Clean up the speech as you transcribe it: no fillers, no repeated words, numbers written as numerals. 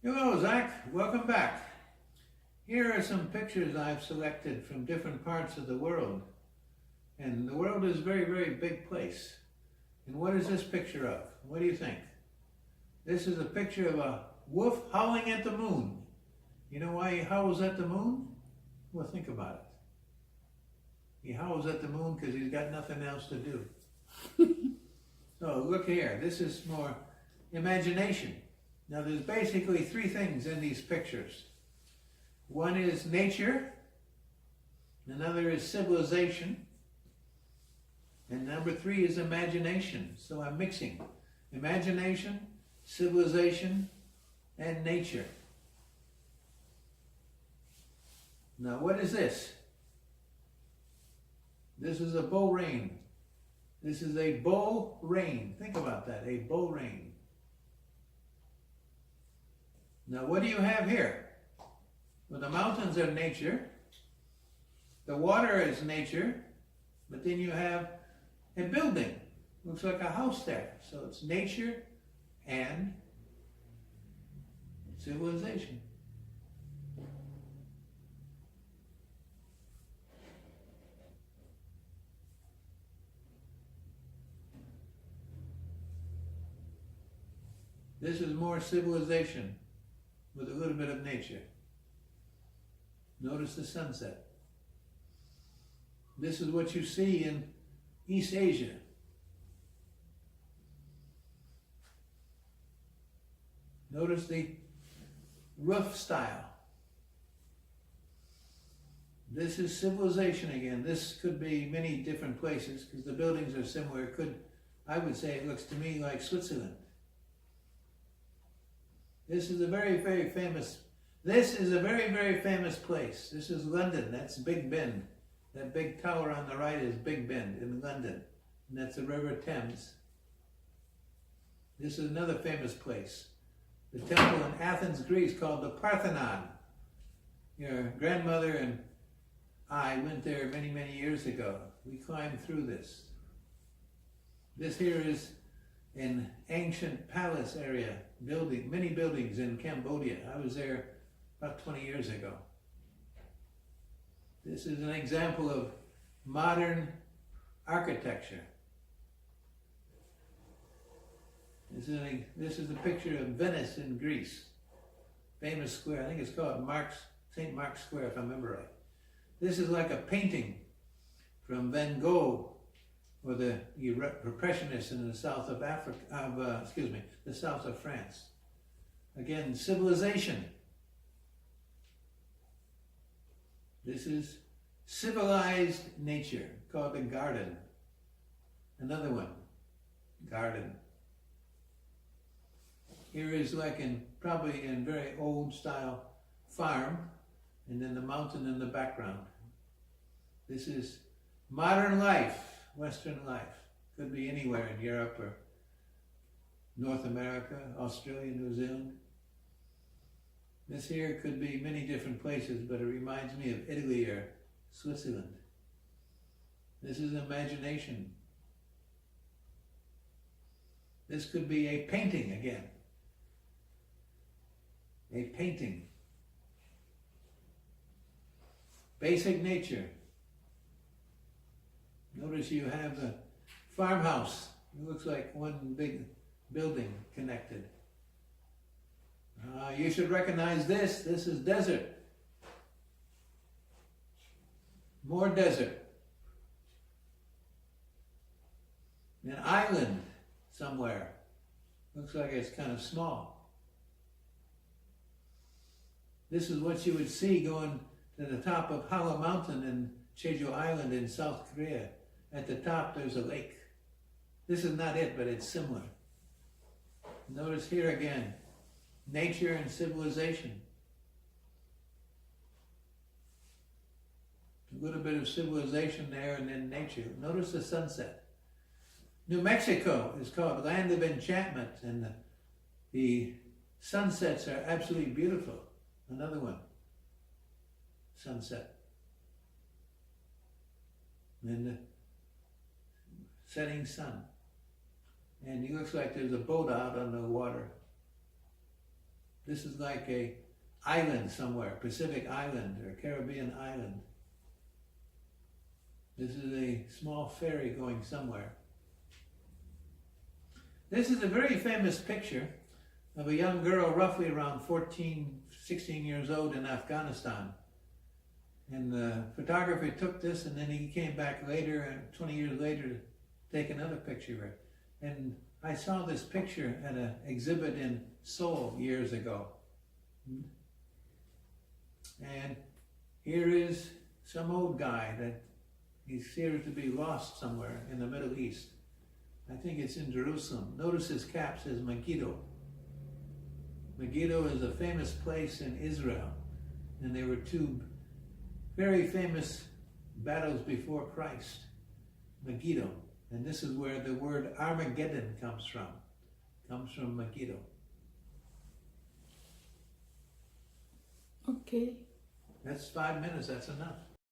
Hello, Zach. Welcome back. Here are some pictures I've selected from different parts of the world. And the world is a very, very big place. And what is this picture of? What do you think? This is a picture of a wolf howling at the moon. You know why he howls at the moon? Well, think about it. He howls at the moon because he's got nothing else to do. So look here. This is more imagination. Now there's basically three things in these pictures. One is nature, another is civilization, and number three is imagination. So I'm mixing imagination, civilization, and nature. Now what is this? This is a bow rein. This is a bow rein. Think about that, a bow rein. Now what do you have here? Well, the mountains are nature, the water is nature, but then you have a building. Looks like a house there. So it's nature and civilization. This is more civilization with a little bit of nature. Notice the sunset. This is what you see in East Asia. Notice the roof style. This is civilization again. This could be many different places because the buildings are similar. I would say it looks to me like Switzerland. This is a very, very famous place. This is London. That's Big Ben. That big tower on the right is Big Ben in London. And that's the River Thames. This is another famous place. The temple in Athens, Greece called the Parthenon. Your grandmother and I went there many, many years ago. We climbed through this. This here is an ancient palace area, many buildings in Cambodia. I was there about 20 years ago. This is an example of modern architecture. This is a picture of Venice in Greece. Famous square, I think it's called St. Mark's Square if I remember right. This is like a painting from Van Gogh or the Impressionists in the south of the south of France. Again, civilization. This is civilized nature, called the garden. Another one, garden. Here is like probably in very old style farm, and then the mountain in the background. This is modern life. Western life. Could be anywhere in Europe or North America, Australia, New Zealand. This here could be many different places, but it reminds me of Italy or Switzerland. This is imagination. This could be a painting again. A painting. Basic nature. Notice you have the farmhouse. It looks like one big building connected. You should recognize this. This is desert. More desert. An island somewhere. Looks like it's kind of small. This is what you would see going to the top of Hala Mountain in Jeju Island in South Korea. At the top there's a lake. This is not it, but it's similar. Notice here again, nature and civilization. A little bit of civilization there and then nature. Notice the sunset. New Mexico is called Land of Enchantment, and the sunsets are absolutely beautiful. Another one, sunset. And the setting sun. And it looks like there's a boat out on the water. This is like a island somewhere, Pacific Island or Caribbean island. This is a small ferry going somewhere. This is a very famous picture of a young girl roughly around 14, 16 years old in Afghanistan. And the photographer took this, and then he came back later, 20 years later, to take another picture of her. And I saw this picture at an exhibit in Seoul years ago. And here is some old guy that he appears to be lost somewhere in the Middle East. I think it's in Jerusalem. Notice his cap says Megiddo. Megiddo is a famous place in Israel. And there were two very famous battles before Christ. Megiddo. And this is where the word Armageddon comes from. Comes from Megiddo. Okay. That's 5 minutes, that's enough.